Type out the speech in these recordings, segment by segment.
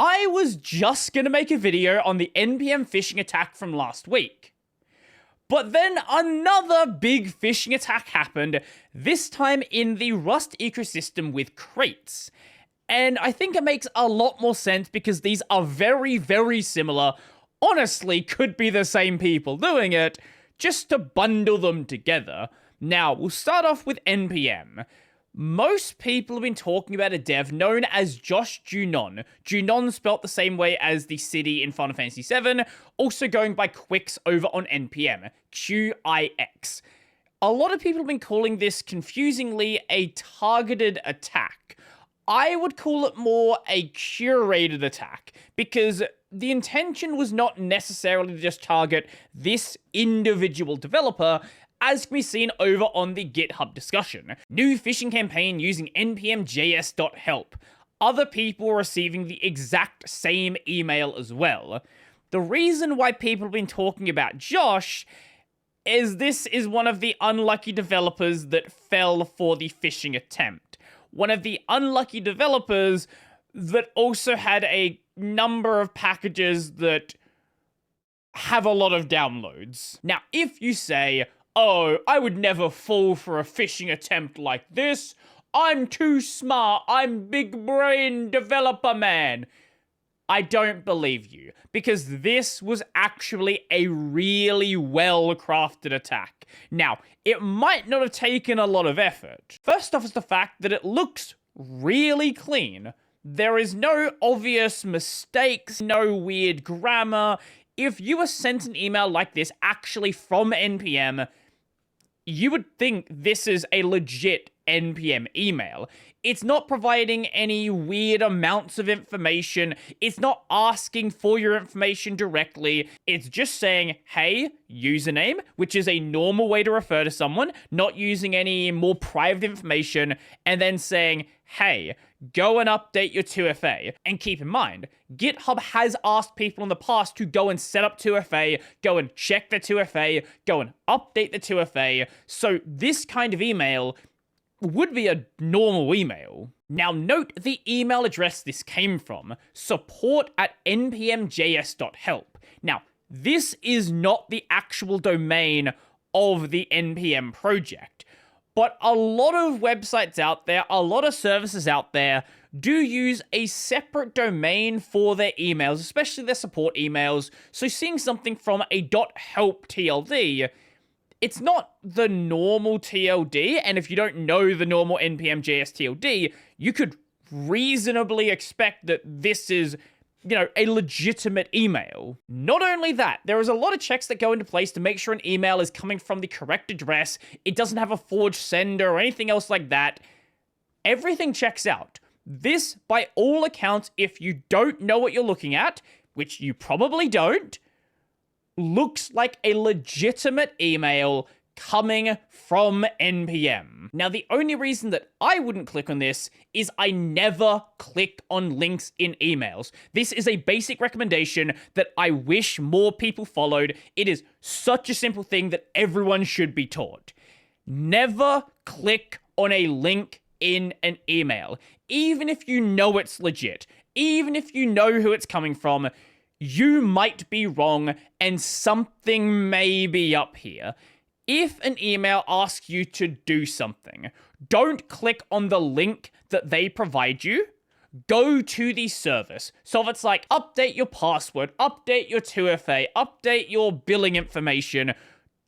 I was just gonna make a video on the NPM phishing attack from last week. But then another big phishing attack happened, this time in the Rust ecosystem with crates. And I think it makes a lot more sense because these are very, very similar. Honestly, could be the same people doing it, just to bundle them together. Now, we'll start off with NPM. Most people have been talking about a dev known as Josh Junon. Junon spelt the same way as the city in Final Fantasy VII, also going by Quix over on NPM, Qix. A lot of people have been calling this confusingly a targeted attack. I would call it more a curated attack, because the intention was not necessarily to just target this individual developer, as can be seen over on the GitHub discussion. New phishing campaign using npm.js.help. Other people were receiving the exact same email as well. The reason why people have been talking about Josh is this is one of the unlucky developers that fell for the phishing attempt. One of the unlucky developers that also had a number of packages that have a lot of downloads. Now, if you say, oh, I would never fall for a phishing attempt like this, I'm too smart, I'm big brain developer man, I don't believe you, because this was actually a really well-crafted attack. Now, it might not have taken a lot of effort. First off is the fact that it looks really clean. There is no obvious mistakes, no weird grammar. If you were sent an email like this actually from NPM, you would think this is a legit NPM email. It's not providing any weird amounts of information. It's not asking for your information directly. It's just saying, hey, username, which is a normal way to refer to someone, not using any more private information, and then saying, hey, go and update your 2FA. And keep in mind, GitHub has asked people in the past to go and set up 2FA, go and check the 2FA, go and update the 2FA. So this kind of email would be a normal email. Now note the email address this came from, support@npmjs.help. Now, this is not the actual domain of the NPM project, but a lot of websites out there, a lot of services out there do use a separate domain for their emails, especially their support emails. So seeing something from a .help TLD, it's not the normal TLD, and if you don't know the normal npm.js TLD, you could reasonably expect that this is, a legitimate email. Not only that, there is a lot of checks that go into place to make sure an email is coming from the correct address, it doesn't have a forged sender or anything else like that. Everything checks out. This, by all accounts, if you don't know what you're looking at, which you probably don't, looks like a legitimate email coming from NPM. Now, the only reason that I wouldn't click on this is I never click on links in emails. This is a basic recommendation that I wish more people followed. It is such a simple thing that everyone should be taught. Never click on a link in an email. Even if you know it's legit, even if you know who it's coming from, you might be wrong and something may be up here. If an email asks you to do something, don't click on the link that they provide you. Go to the service. So if it's like, update your password, update your 2FA, update your billing information,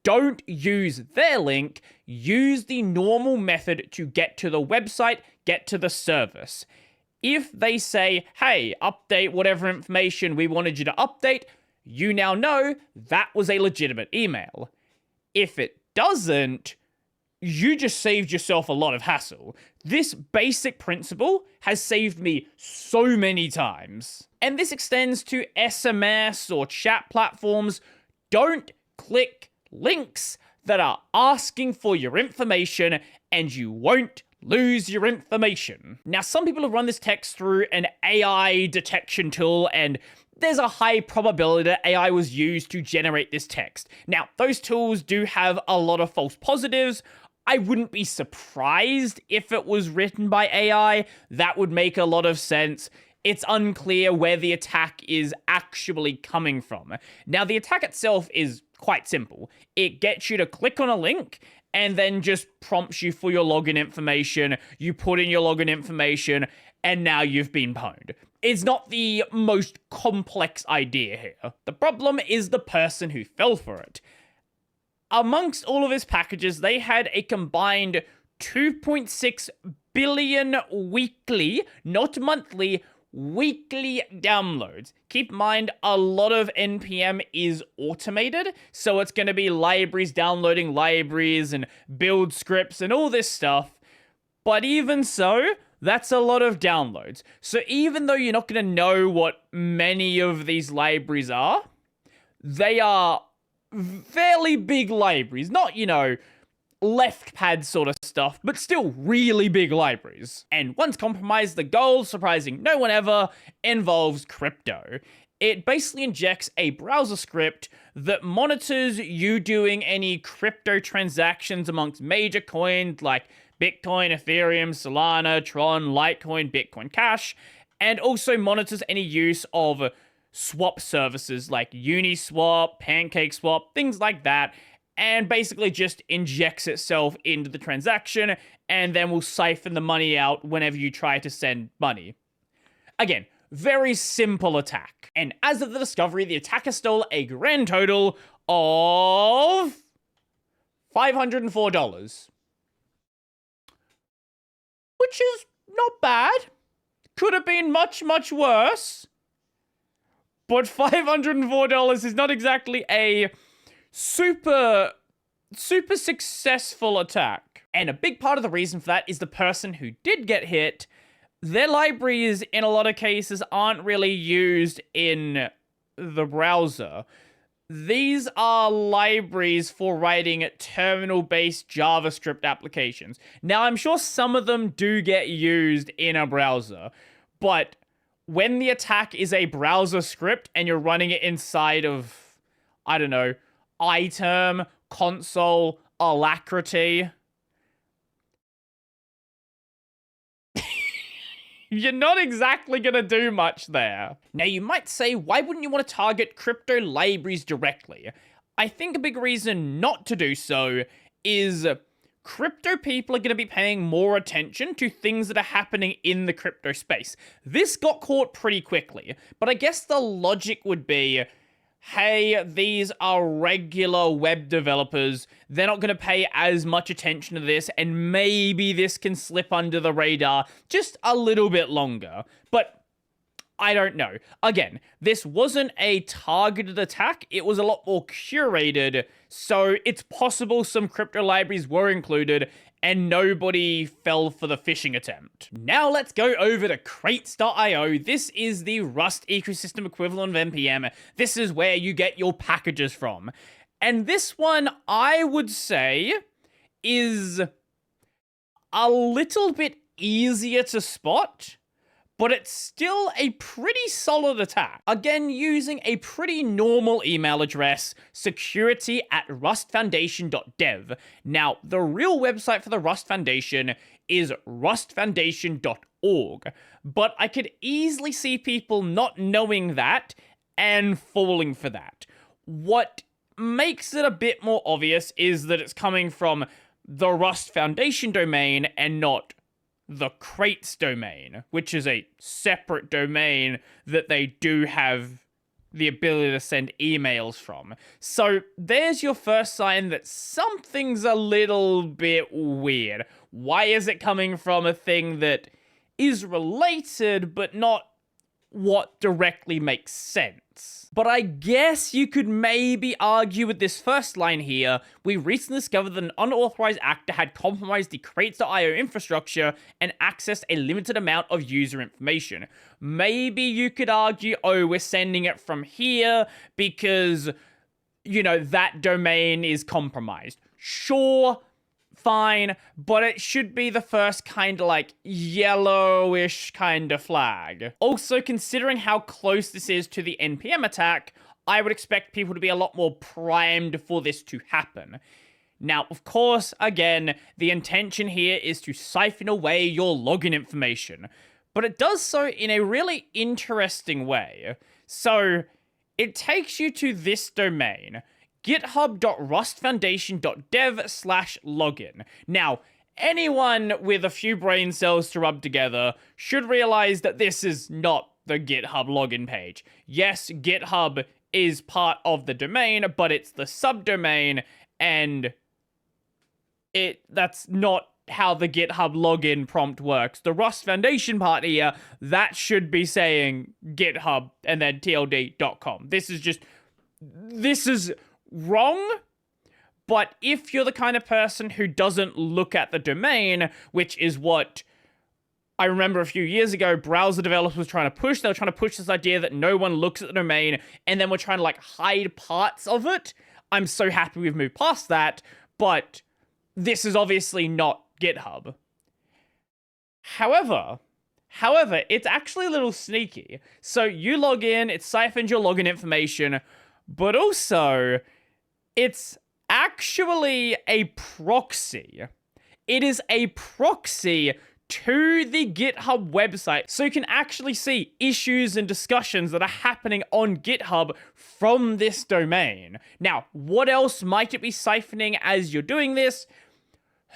don't use their link. Use the normal method to get to the website, get to the service. If they say, hey, update whatever information we wanted you to update, you now know that was a legitimate email. If it doesn't, you just saved yourself a lot of hassle. This basic principle has saved me so many times. And this extends to SMS or chat platforms. Don't click links that are asking for your information, and you won't lose your information. Now, some people have run this text through an AI detection tool, and there's a high probability that AI was used to generate this text. Now, those tools do have a lot of false positives. I wouldn't be surprised if it was written by AI. That would make a lot of sense. it's unclear where the attack is actually coming from. Now, the attack itself is quite simple. It gets you to click on a link and then just prompts you for your login information. You put in your login information, and now you've been pwned. It's not the most complex idea here. The problem is the person who fell for it. Amongst all of his packages, they had a combined 2.6 billion weekly, not monthly, weekly downloads. Keep in mind, a lot of NPM is automated, so it's going to be libraries downloading libraries and build scripts and all this stuff. But even so, that's a lot of downloads. So even though you're not going to know what many of these libraries are, they are fairly big libraries. Not, left pad sort of stuff, but still really big libraries. And once compromised, the goal, surprising no one ever, involves crypto. It basically injects a browser script that monitors you doing any crypto transactions amongst major coins like Bitcoin, Ethereum, Solana, Tron, Litecoin, Bitcoin Cash, and also monitors any use of swap services like Uniswap, PancakeSwap, things like that, and basically just injects itself into the transaction and then will siphon the money out whenever you try to send money. Again, very simple attack. And as of the discovery, the attacker stole a grand total of $504. Which is not bad. Could have been much, much worse. But $504 is not exactly a super successful attack. And a big part of the reason for that is the person who did get hit, their libraries in a lot of cases aren't really used in the browser. These are libraries for writing terminal-based JavaScript applications. Now, I'm sure some of them do get used in a browser, but when the attack is a browser script and you're running it inside of, I don't know, iTerm, console, Alacrity, you're not exactly gonna do much there. Now, you might say, why wouldn't you want to target crypto libraries directly? I think a big reason not to do so is crypto people are going to be paying more attention to things that are happening in the crypto space. This got caught pretty quickly, but I guess the logic would be, hey, these are regular web developers. They're not going to pay as much attention to this, and maybe this can slip under the radar just a little bit longer. But I don't know. Again, this wasn't a targeted attack. It was a lot more curated, so it's possible some crypto libraries were included and nobody fell for the phishing attempt. Now let's go over to crates.io. This is the Rust ecosystem equivalent of NPM. This is where you get your packages from. And this one, I would say, is a little bit easier to spot, but it's still a pretty solid attack. Again, using a pretty normal email address, security@rustfoundation.dev. Now, the real website for the Rust Foundation is rustfoundation.org, but I could easily see people not knowing that and falling for that. What makes it a bit more obvious is that it's coming from the Rust Foundation domain and not the Crates domain, which is a separate domain that they do have the ability to send emails from. So there's your first sign that something's a little bit weird. Why is it coming from a thing that is related, but not what directly makes sense? But I guess you could maybe argue with this first line here. We recently discovered that an unauthorized actor had compromised the Crates.io infrastructure and accessed a limited amount of user information. Maybe you could argue, oh, we're sending it from here because, that domain is compromised. Sure, fine, but it should be the first kind of yellowish kind of flag. Also, considering how close this is to the NPM attack, I would expect people to be a lot more primed for this to happen. Now, of course, again, the intention here is to siphon away your login information. but it does so in a really interesting way. So it takes you to this domain, github.rustfoundation.dev/login. Now, anyone with a few brain cells to rub together should realize that this is not the GitHub login page. Yes, GitHub is part of the domain, but it's the subdomain, and that's not how the GitHub login prompt works. The Rust Foundation part here, that should be saying GitHub and then tld.com. This is wrong, but if you're the kind of person who doesn't look at the domain, which is what I remember a few years ago, browser developers were trying to push. They were trying to push this idea that no one looks at the domain, and then we're trying to like hide parts of it. I'm so happy we've moved past that, but this is obviously not GitHub. However, it's actually a little sneaky. So you log in, it siphons your login information, but also it's actually a proxy. It is a proxy to the GitHub website, so you can actually see issues and discussions that are happening on GitHub from this domain. Now, what else might it be siphoning as you're doing this?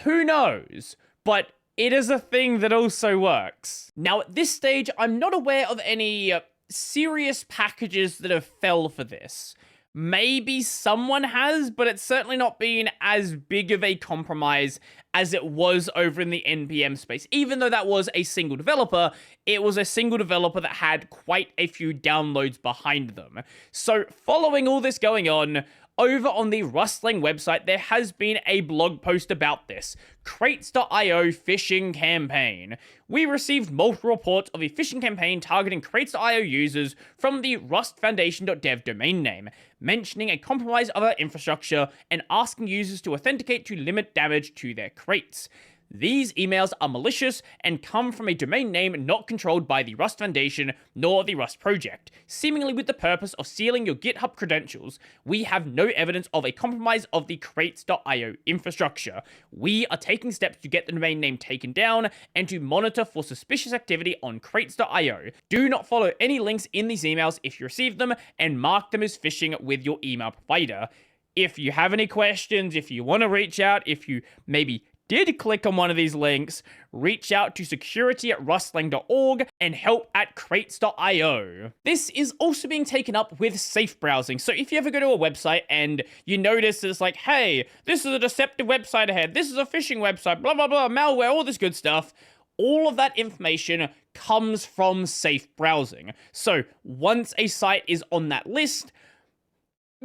Who knows? But it is a thing that also works. Now, at this stage, I'm not aware of any serious packages that have fell for this. Maybe someone has, but it's certainly not been as big of a compromise as it was over in the NPM space. Even though that was a single developer, it was a single developer that had quite a few downloads behind them. So following all this going on, over on the Rustling website, there has been a blog post about this. Crates.io phishing campaign. We received multiple reports of a phishing campaign targeting Crates.io users from the rustfoundation.dev domain name, mentioning a compromise of our infrastructure and asking users to authenticate to limit damage to their crates. These emails are malicious and come from a domain name not controlled by the Rust Foundation nor the Rust project, seemingly with the purpose of sealing your GitHub credentials. We have no evidence of a compromise of the Crates.io infrastructure. We are taking steps to get the domain name taken down and to monitor for suspicious activity on Crates.io. Do not follow any links in these emails if you receive them, and mark them as phishing with your email provider. If you have any questions, if you want to reach out, if you maybe did click on one of these links, reach out to security@rustling.org and help@crates.io. This is also being taken up with safe browsing. So if you ever go to a website and you notice it's like, hey, this is a deceptive website ahead, this is a phishing website, blah, blah, blah, malware, all this good stuff, all of that information comes from safe browsing. So once a site is on that list,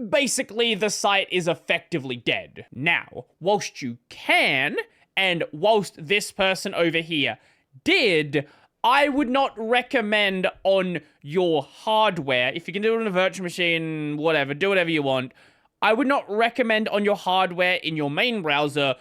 basically the site is effectively dead. Now, whilst you can, and whilst this person over here did, I would not recommend on your hardware, if you can do it on a virtual machine, whatever, do whatever you want, I would not recommend on your hardware in your main browser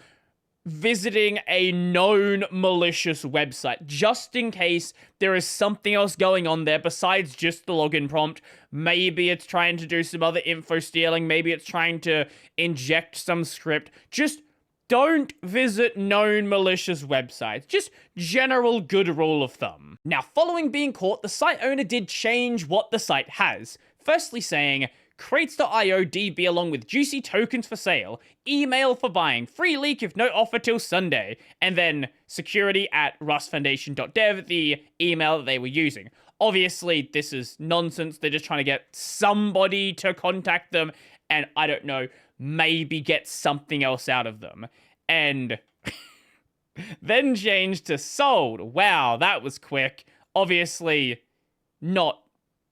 visiting a known malicious website, just in case there is something else going on there besides just the login prompt. Maybe it's trying to do some other info stealing, maybe it's trying to inject some script. Just don't visit known malicious websites. Just general good rule of thumb. Now, following being caught, the site owner did change what the site has. Firstly saying, Crates.io DB along with juicy tokens for sale, email for buying, free leak if no offer till Sunday, and then security@rustfoundation.dev, the email that they were using. Obviously, this is nonsense. They're just trying to get somebody to contact them, and I don't know, maybe get something else out of them. And then change to sold. Wow, that was quick. Obviously, not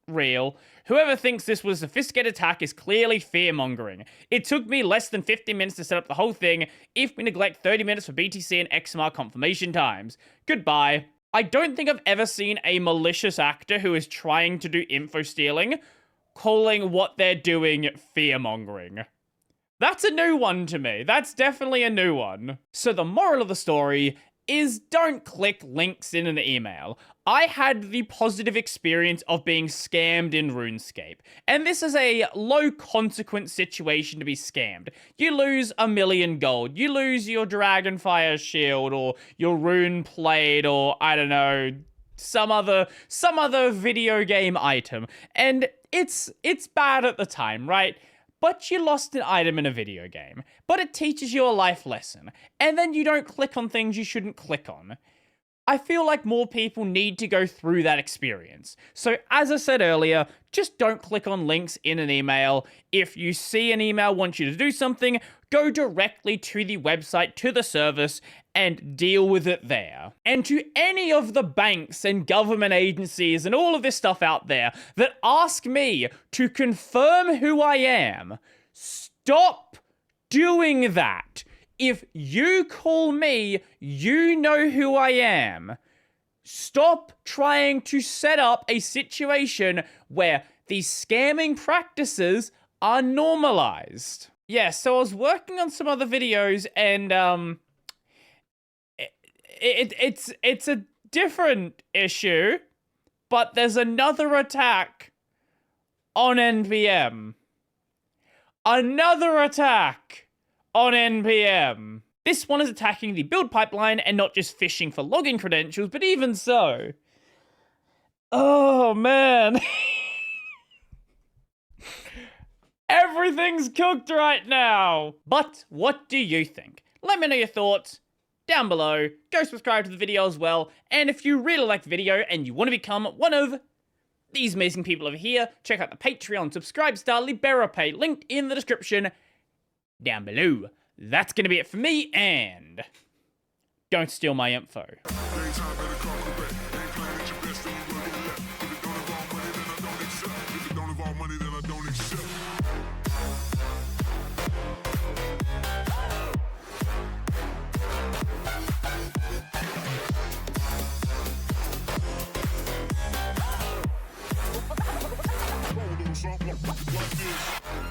real. Whoever thinks this was a sophisticated attack is clearly fear-mongering. It took me less than 15 minutes to set up the whole thing, if we neglect 30 minutes for BTC and XMR confirmation times. Goodbye. I don't think I've ever seen a malicious actor who is trying to do info stealing calling what they're doing fear-mongering. That's a new one to me. That's definitely a new one. So the moral of the story is don't click links in an email. I had the positive experience of being scammed in RuneScape, and this is a low consequence situation to be scammed. You lose 1,000,000 gold, you lose your Dragonfire shield, or your rune plate, or I don't know, some other video game item. And it's bad at the time, right? But you lost an item in a video game. But it teaches you a life lesson. And then you don't click on things you shouldn't click on. I feel like more people need to go through that experience. So as I said earlier, just don't click on links in an email. If you see an email wants you to do something, go directly to the website, to the service, and deal with it there. And to any of the banks and government agencies and all of this stuff out there that ask me to confirm who I am, stop doing that. If you call me, you know who I am. Stop trying to set up a situation where these scamming practices are normalized. Yeah, so I was working on some other videos and it's a different issue, but there's another attack on NPM. Another attack on NPM. This one is attacking the build pipeline and not just phishing for login credentials, but even so. Oh, man. Everything's cooked right now. But what do you think? Let me know your thoughts down below. Go subscribe to the video as well. And if you really like the video and you want to become one of these amazing people over here, check out the Patreon, subscribe star, Libera Pay, linked in the description down below. That's gonna be it for me, and don't steal my info. Like this.